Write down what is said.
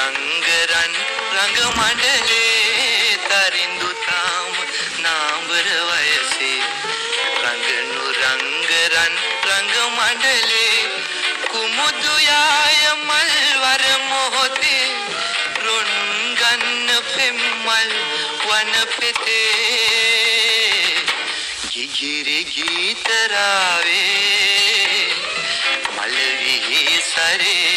රංගරන් රංග මඩලේ තරිඳු තාම නාඹර වයසේ රංගනු රංගරන් රංග මඩලේ කුමුදු යාය මල්වර මොහොතේ රුන් ගන්න පෙම්මල් වන පෙතේ ගිගිරි ගීතරාවේ මලවි සරේ